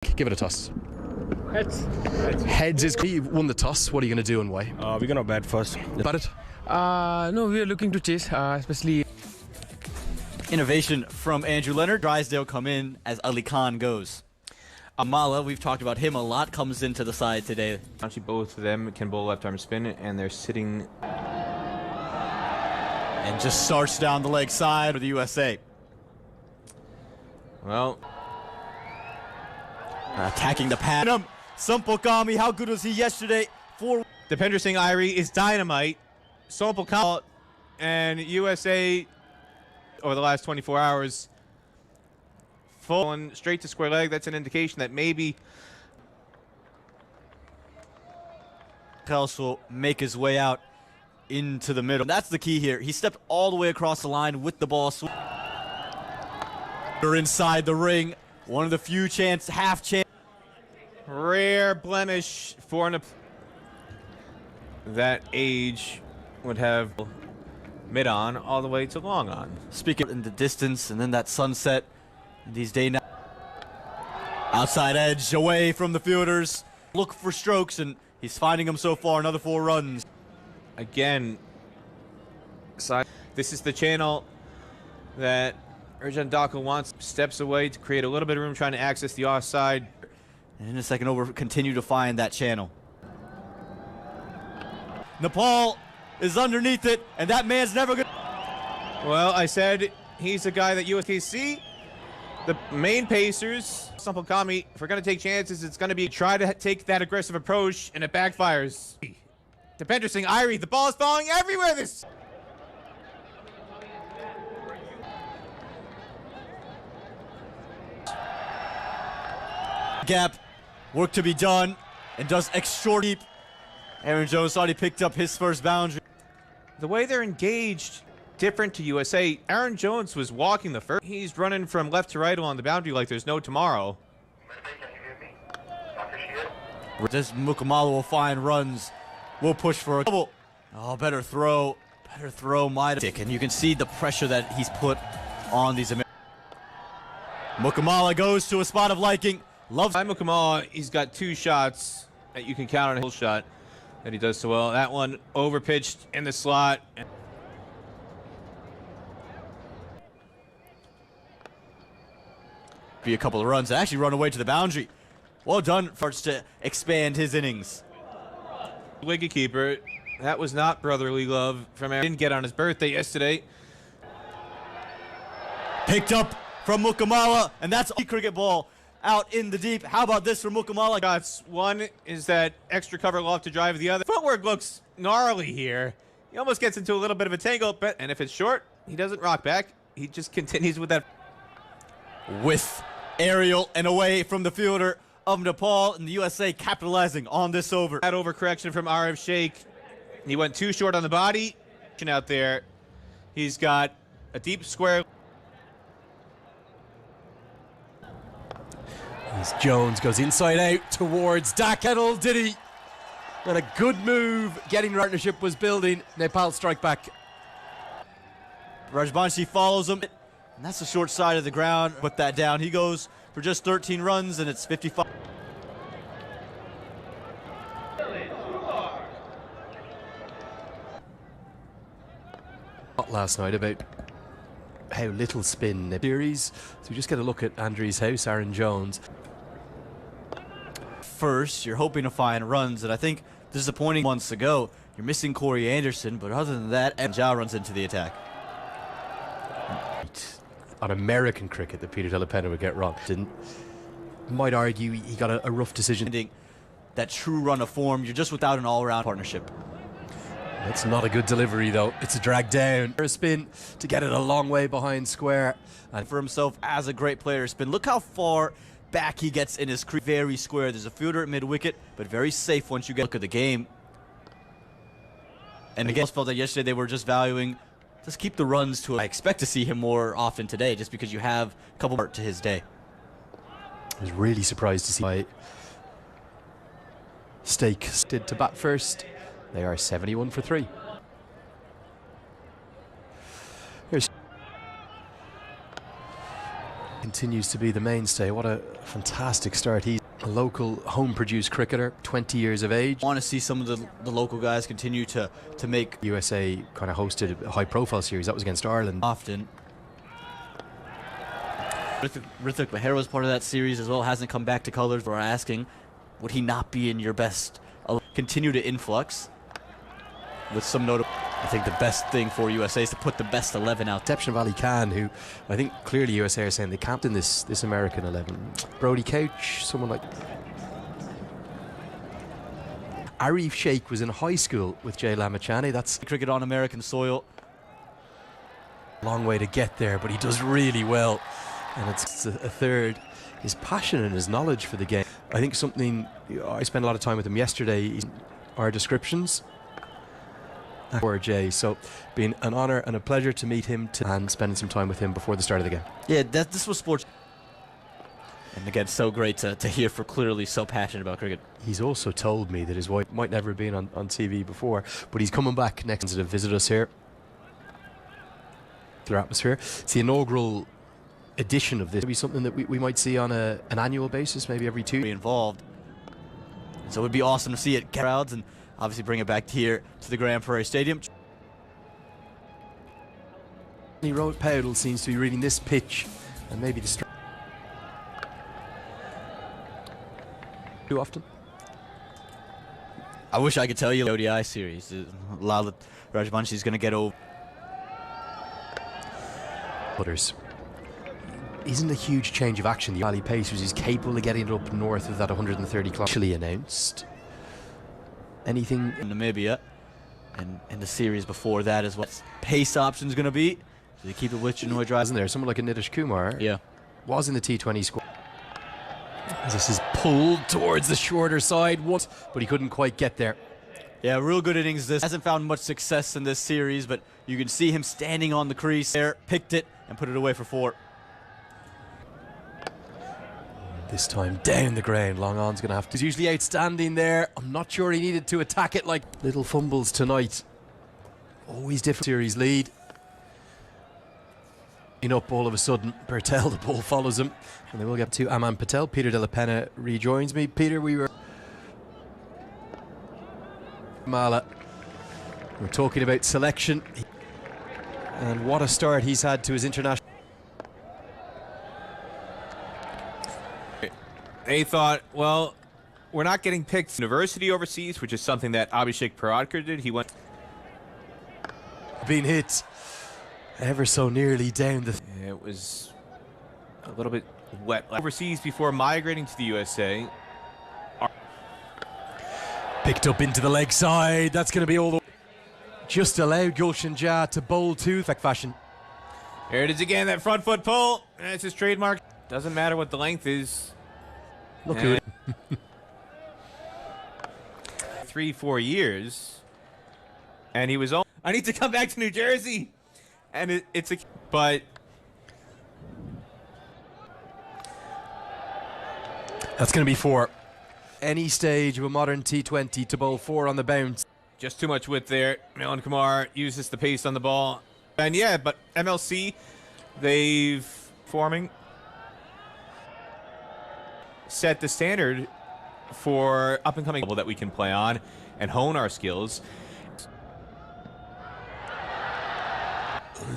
Give it a toss. Heads. Heads is. You won the toss. What are you going to do and why? We're gonna bat first. Bat it. No, we are looking to chase, especially. Innovation from Andrew Leonard. Drysdale come in as Ali Khan goes. Amala, we've talked about him a lot, comes into the side today. Actually, both of them can bowl left arm spin, and they're sitting. And just starts down the leg side of the USA. Well, attacking the pad. Sampokami, how good was he yesterday? Dipender Singh Irie is dynamite. Sompal Kamal and USA over the last 24 hours. Full and straight to square leg. That's an indication that maybe Kels will make his way out into the middle. That's the key here. He stepped all the way across the line with the ball. They're inside the ring. One of the few half chance. rare blemish for that age would have mid on all the way to long on. Speaking in the distance and then that sunset these days now. Outside edge away from the fielders. Look for strokes and he's finding them so far. Another 4 runs. Again, this is the channel that Ercan Daka wants. Steps away to create a little bit of room trying to access the offside. And in a second over, continue to find that channel. Nepal is underneath it, and that man's never going to... Well, I said he's a guy that USKC, the main Pacers, Sampal Kami, if we're going to take chances, it's going to be try to take that aggressive approach, and it backfires. Dipender Singh Irie, the ball is falling everywhere this... Gap, work to be done, and does extra deep. Aaron Jones already picked up his first boundary. The way they're engaged, different to USA. Aaron Jones was walking the first. He's running from left to right along the boundary like there's no tomorrow. This Mukamala will find runs. We'll push for a double. Oh, better throw. Better throw, Mighty. And you can see the pressure that he's put on these Americans. Mukamala goes to a spot of liking. Loves Mukamala, he's got 2 shots that you can count on a hill shot that he does so well. That one overpitched in the slot. Be a couple of runs and actually run away to the boundary. Well done, starts to expand his innings. Wicketkeeper, that was not brotherly love from Aaron. Didn't get on his birthday yesterday. Picked up from Mukamala, and that's a cricket ball out in the deep. How about this for Mukamala? Shots. One is that extra cover loft to drive the other. Footwork looks gnarly here. He almost gets into a little bit of a tangle, and if it's short, he doesn't rock back. He just continues with that. With aerial and away from the fielder of Nepal, and the USA capitalizing on this over. That overcorrection from Arif Sheikh. He went too short on the body. Out there, he's got a deep square. As Jones goes inside out towards Dakettle, did he? And a good move. Getting partnership was building. Nepal strike back. Rajbanshi follows him. And that's the short side of the ground. Put that down. He goes for just 13 runs, and it's 55. Last night about how little spin the series. So we just get a look at Andrew's house, Aaron Jones. First, you're hoping to find runs, and I think disappointing months ago, you're missing Corey Anderson, but other than that, Ja runs into the attack. On American cricket that Peter Delapena would get wrong. Might argue he got a rough decision. That true run of form, you're just without an all-around partnership. It's not a good delivery though. It's a drag down. A spin to get it a long way behind square. And for himself as a great player spin, look how far back he gets in his crease. Very square. There's a fielder at mid-wicket, but very safe once you get a look at the game. And again, I felt that yesterday they were just valuing, just keep the runs to it. I expect to see him more often today just because you have a couple more to his day. I was really surprised to see my Stake did to bat first. They are 71 for 3. Here's continues to be the mainstay. What a fantastic start. He's a local home-produced cricketer, 20 years of age. I want to see some of the local guys continue to make USA kind of hosted a high-profile series. That was against Ireland. often. Rithik Behera was part of that series as well. Hasn't come back to colours. We're asking, would he not be in your best? Continue to influx with some notable. I think the best thing for USA is to put the best 11 out. Exception of Ali Khan, who I think clearly USA are saying they can't in this American 11. Brody Couch, someone like Arif Sheikh was in high school with Jay Lamachani. That's Cricket on American soil. a long way to get there, but he does really well. And it's a third. His passion and his knowledge for the game. I think something, I spent a lot of time with him yesterday, our descriptions. For Jay, so been an honour and a pleasure to meet him and spending some time with him before the start of the game. Yeah, this was sports. And again, so great to hear for clearly so passionate about cricket. He's also told me that his wife might never have been on TV before, but he's coming back next to visit us here. Their atmosphere. It's the inaugural edition of this. Maybe something that we might see on an annual basis, maybe every 2 Be involved. So it would be awesome to see it crowds and obviously bring it back here to the Grand Prairie Stadium. Road Powell seems to be reading this pitch and maybe the too often. I wish I could tell you the ODI series. Lala Rajbanshi going to get over. Butters. Isn't a huge change of action. The Valley Pacers is capable of getting it up north of that 130 kilometers. Actually announced. Anything In Namibia, and in the series before that is what pace option's going to be. So you keep it with Chinoy Drive. isn't there? Someone like a Nitish Kumar Yeah. was in the T20 squad. This is pulled towards the shorter side once, but he couldn't quite get there. Yeah, real good innings. This hasn't found much success in this series, but you can see him standing on the crease there, picked it, and put it away for 4. This time down the ground. Long on's going to have to. He's usually outstanding there. I'm not sure he needed to attack it like little fumbles tonight. Always different series lead. Up all of a sudden, Bertel, the ball follows him. And they will get to Aman Patel. Peter De La Pena rejoins me. Peter, we were Mala. We're talking about selection. And what a start he's had to his international. They thought, well, we're not getting picked university overseas, which is something that Abhishek Paradkar did. He went. Being hit ever so nearly down the. It was a little bit wet overseas before migrating to the USA. Picked up into the leg side. That's going to be all the. Just allowed Gulshan Jah to bowl to fashion. There it is again, that front foot pull. That's his trademark. Doesn't matter what the length is. Look who it. 3-4 years, and he was. I need to come back to New Jersey, and it's a. But That's going to be 4. Any stage of a modern T20 to bowl 4 on the bounce. just too much width there. Milan Kumar uses the pace on the ball, and yeah, but MLC, they've forming. Set the standard for up-and-coming level that we can play on and hone our skills.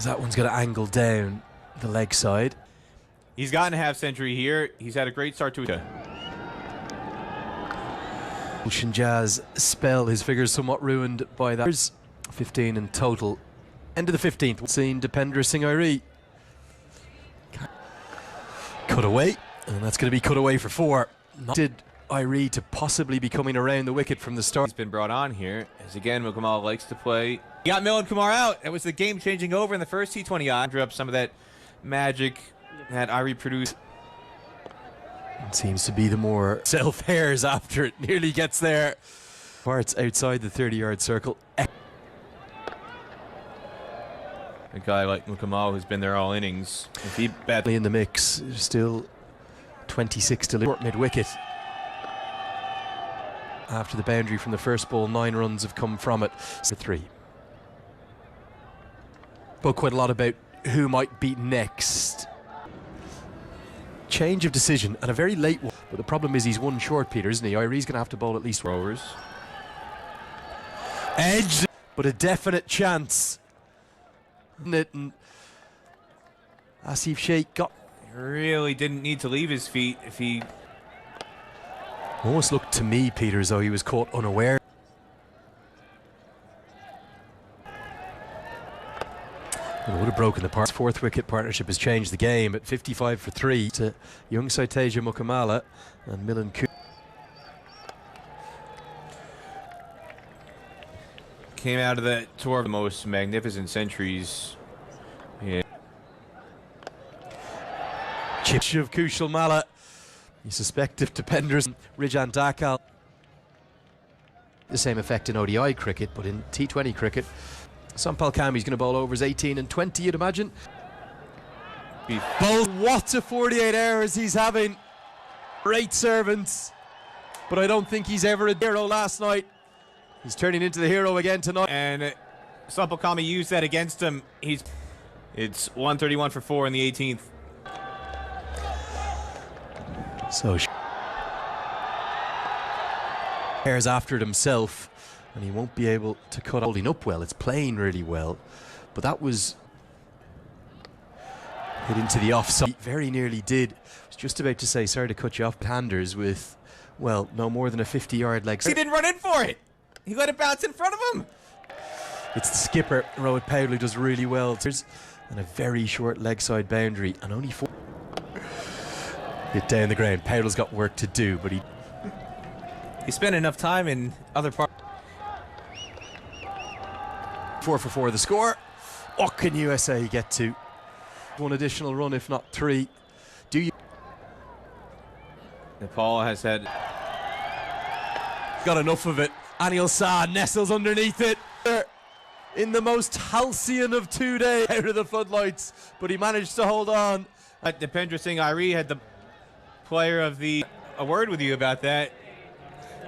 That one's going to angle down the leg side. He's gotten a half century here. He's had a great start to it. Gulshan Jah's spell, his figures somewhat ruined by that. There's 15 in total. End of the 15th. Seen Dipendra Singh Airi. Cut away. And that's going to be cut away for 4. Did Irie to possibly be coming around the wicket from the start. He's been brought on here, as again, Mukamal likes to play. He got Milan Kumar out. That was the game-changing over in the first T20. Drew up some of that magic that Irie produced. It seems to be the more self-hairs after it nearly gets there. Parts outside the 30-yard circle. A guy like Mukamal who's been there all innings. If he badly In the mix, still 26 to short mid-wicket. After the boundary from the first ball, 9 runs have come from it. So 3. Spoke quite a lot about who might beat next. change of decision and a very late one. But the problem is he's one short, Peter, isn't he? Irie's going to have to bowl at least Rowers. Edge, but a definite chance. And Asif Sheikh got... Really didn't need to leave his feet if he... Almost looked to me, Peter, as though he was caught unaware. It would have broken the part. Fourth wicket partnership has changed the game at 55 for 3 to young Saiteja Mukamala and Milan Ku. Came out of the tour of the most magnificent centuries. Yeah. Chip of Kushal Mala. You suspect if Dependers Rijan Dakal. The same effect in ODI cricket, but in T20 cricket, Sampal Kami's going to bowl overs 18 and 20, you'd imagine. Both, what a 48 hours he's having. Great servants, but I don't think he's ever a hero last night. He's turning into the hero again tonight. And Sampal Kami used that against him. It's 131 for 4 in the 18th. So Hare's after it himself, and he won't be able to cut holding up well. It's playing really well, but that was hit into the offside. Very nearly did. I was just about to say, sorry to cut you off, handers with, well, no more than a 50-yard leg. He didn't run in for it. He let it bounce in front of him. It's the skipper, Rohit Powell, does really well. And a very short leg side boundary, and only 4. Hit down the ground. Powell's got work to do, but he spent enough time in other parts. 4 for 4 the score. What can USA get to? One additional run, if not 3. Do you? Nepal has had... Got enough of it. Anil Shah nestles underneath it. In the most halcyon of 2 days out of the floodlights, but he managed to hold on. Dipendra Singh Irie had the player of the... A word with you about that.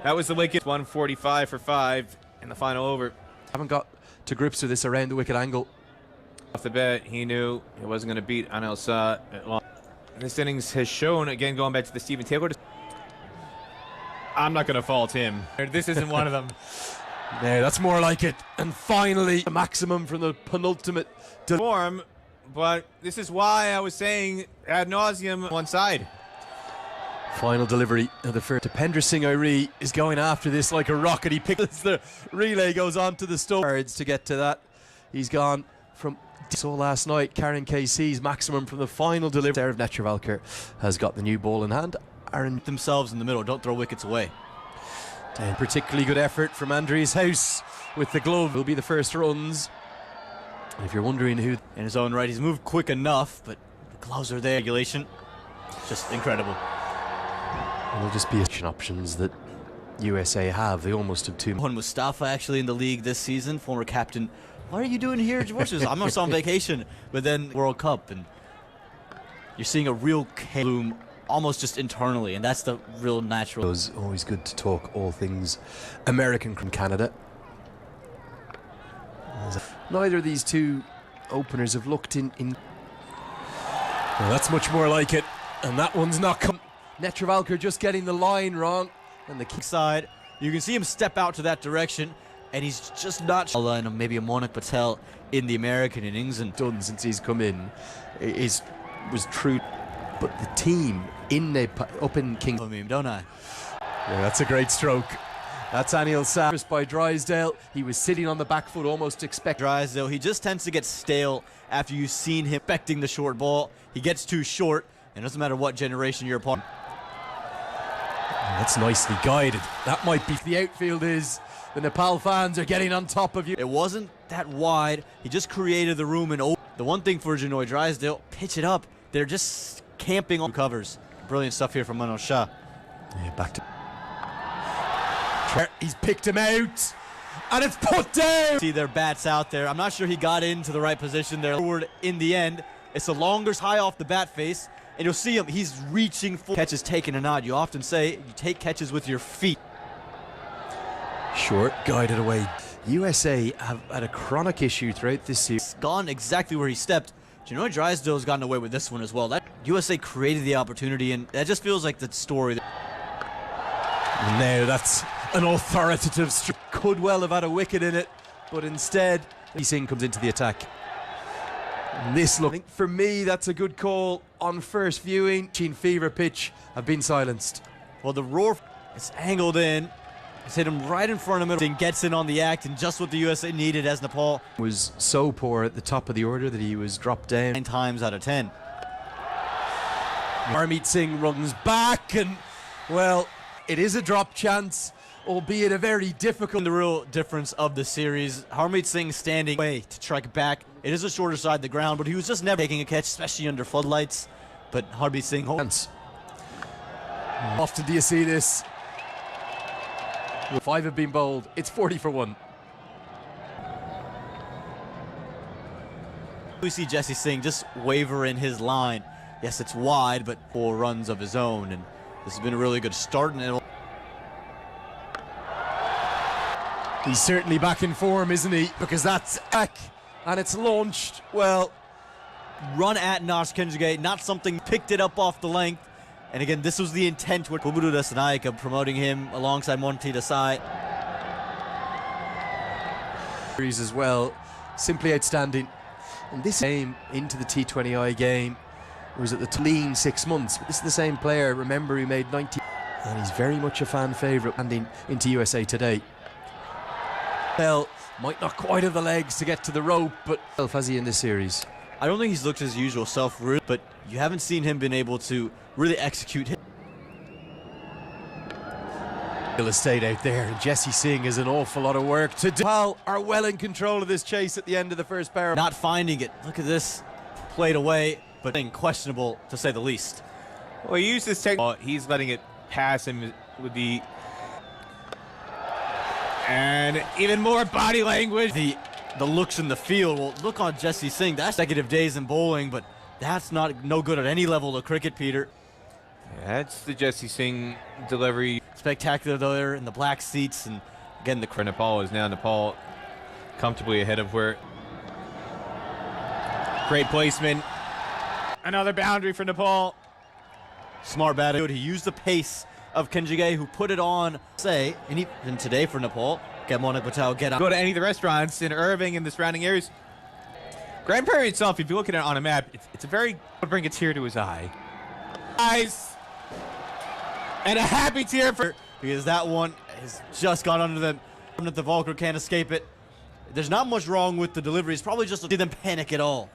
That was the wicket. 145 for 5 in the final over. Haven't got to grips with this around the wicket angle. Off the bat, he knew he wasn't going to beat Anil Shah at long. This innings has shown, again, going back to the Stephen Taylor. I'm not going to fault him. This isn't one of them. No, that's more like it. And finally, the maximum from the penultimate form. But this is why I was saying ad nauseum one side. Final delivery of the first. Dipendra Singh Irie is going after this like a rocket. He picks the relay, goes on to the stump. To get to that, he's gone from. So last night, Karen KC's maximum from the final delivery. Erev Netravalkar has got the new ball in hand. Aaron Themselves in the middle, don't throw wickets away. Particularly good effort from Andreas House with the glove. Will be the first runs. And if you're wondering who In his own right, he's moved quick enough, but the gloves are there. Regulation, just incredible. will just be options that USA have. They almost have 2. Mohan Mustafa actually in the league this season, former captain. What are you doing here, George? I'm just on vacation, but then World Cup, and you're seeing a real bloom almost just internally, and that's the real natural. It's always good to talk all things American from Canada. Neither of these two openers have looked in. Well, that's much more like it, and that one's not come. Netravalkar just getting the line wrong, and the kick Side, you can see him step out to that direction, and he's just not. And maybe a Monik Patel in the American innings, and done since he's come in was true. But the team in Nepal, up in King, don't I? Yeah, that's a great stroke. That's Anil Shah by Drysdale. He was sitting on the back foot, almost expect. Drysdale, he just tends to get stale after you've seen him expecting the short ball. He gets too short, and it doesn't matter what generation you're a part. That's nicely guided. That might be the outfield is. The Nepal fans are getting on top of you. It wasn't that wide. He just created the room, and the one thing for Janoy Drysdale, pitch it up. They're just camping on covers. Brilliant stuff here from Anil Shah. Yeah, back to. He's picked him out, and it's put down. See their bats out there. I'm not sure he got into the right position there. Forward in the end. It's a longer high off the bat face, and you'll see him. He's reaching for catches taken or not. You often say you take catches with your feet. Short, guided away. USA have had a chronic issue throughout this season. It's gone exactly where he stepped. Janoy Drysdale's gotten away with this one as well. That USA created the opportunity, and that just feels like the story. Now that's an authoritative could well have had a wicket in it, but instead Singh comes into the attack. And this look, I think for me, that's a good call on first viewing. Fever pitch have been silenced. Well, the roar, it's angled in. It's hit him right in front of him. And gets in on the act, and just what the USA needed as Nepal Was so poor at the top of the order that he was dropped down 9 times out of 10. Harmeet Singh runs back, and well, it is a drop chance, albeit a very difficult. The real difference of the series, Harmeet Singh standing away to strike back. It is a shorter side of the ground, but he was just never taking a catch, especially under floodlights. But Harmeet Singh holds. Often do you see this? 5 have been bowled. It's 40 for 1. We see Jesse Singh just waver in his line. Yes, it's wide, but 4 runs of his own, and this has been a really good start. And He's certainly back in form, isn't he? Because that's back, and it's launched. Well, run at Nash Kenjige, not something picked it up off the length. And again, this was the intent with Buburu Dasanaika, promoting him alongside Monty Desai. As well, simply outstanding. And this came into the T20I game. Was at the lean 6 months, but this is the same player, remember, who made 90, and he's very much a fan favourite landing into USA today. Well, might not quite have the legs to get to the rope, but has he in this series? I don't think he's looked his usual self, but you haven't seen him been able to really execute him. Real estate out there, and Jesse Singh has an awful lot of work to do. Nepal are well in control of this chase at the end of the first pair. Not finding it. Look at this, played away, but questionable to say the least. Well, he used his he's letting it pass him with the... And even more body language. The looks in the field. Well, look on Jesse Singh. That's consecutive days in bowling, but that's no good at any level of cricket, Peter. Yeah, that's the Jesse Singh delivery. Spectacular though there in the black seats, and again the Nepal is now comfortably ahead of where. Great placement. Another boundary for Nepal. Smart batting. He used the pace of Kenjige, who put it on, and today for Nepal, Monik Patel get on. Go to any of the restaurants in Irving and the surrounding areas. Grand Prairie itself, if you look at it on a map, it's a very, would bring a tear to his eye. Eyes. And a happy tear for, because that one has just gone under them. The Volker can't escape it. There's not much wrong with the delivery. It's probably just to see them panic at all.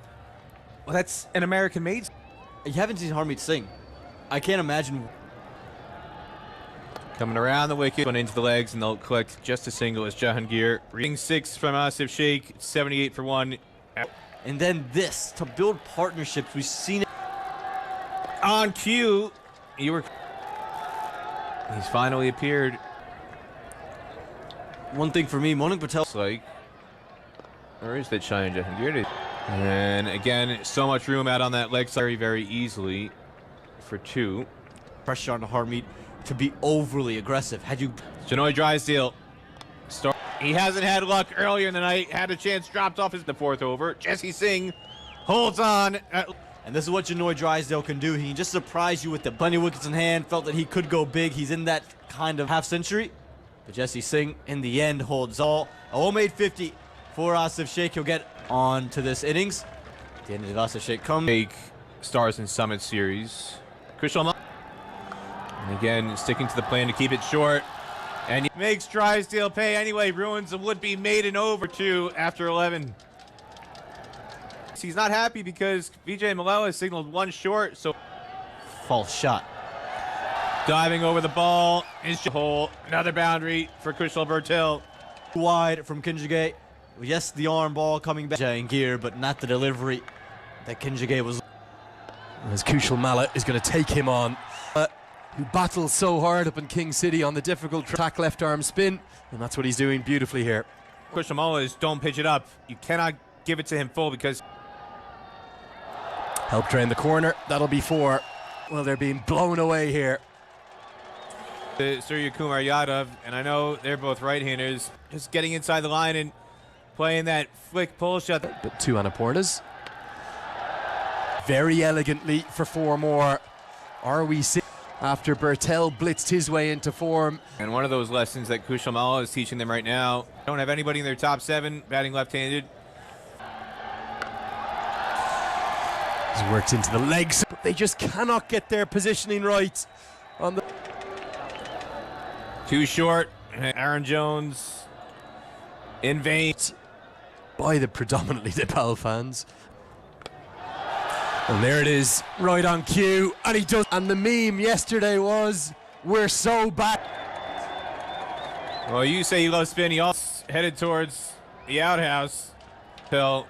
Well, that's an American made. You haven't seen Harmeet Singh. I can't imagine. Coming around the wicket, going into the legs, and they'll collect just a single as Jahangir. Reading 6 from Asif Sheikh, 78 for 1. And then this, to build partnerships, we've seen it. On cue, he's finally appeared. One thing for me, Monik Patel. Like, where is that Shine Jahangir? And again, so much room out on that leg side very, very easily for 2. Pressure on Harmeet to be overly aggressive. Had you... Janoy Drysdale. He hasn't had luck earlier in the night. Had a chance, dropped off the 4th over. Jesse Singh holds on. And this is what Janoy Drysdale can do. He can just surprise you with the bunny wickets in hand. Felt that he could go big. He's in that kind of half century. But Jesse Singh, in the end, holds all. A well-made 50 for Asif Sheikh. He'll get on to this innings. At the end of Asif Sheikh comes. Big Stars and Summit series. Kushal. And again, sticking to the plan to keep it short. And he makes Drysdale pay anyway. Ruins a would-be maiden over 2 after 11. He's not happy because Vijay Malala signaled 1 short, so... False shot. Diving over the ball is hole. Another boundary for Kushal Bertel. Wide from Kenjige. Yes, the arm ball coming back in gear, but not the delivery that Kenjige was. As Kushal Malla is going to take him on, who battles so hard up in King City on the difficult track left arm spin, and that's what he's doing beautifully here. Kushal Malla is don't pitch it up. You cannot give it to him full because... Help drain the corner. That'll be 4. Well, they're being blown away here. Surya Kumar Yadav, and I know they're both right-handers, just getting inside the line and playing that flick pull shot. But 2 Annapurnas. very elegantly for 4 more. Are we seeing after Bertel blitzed his way into form? And one of those lessons that Kushamal is teaching them right now. Don't have anybody in their top 7 batting left-handed. He's worked into the legs, but they just cannot get their positioning right on the. Too short. Aaron Jones in vain. By the predominantly Nepal fans. And there it is, right on cue, and he does. And the meme yesterday was, "We're so bad." Well, you say you love spin. He also headed towards the outhouse. Till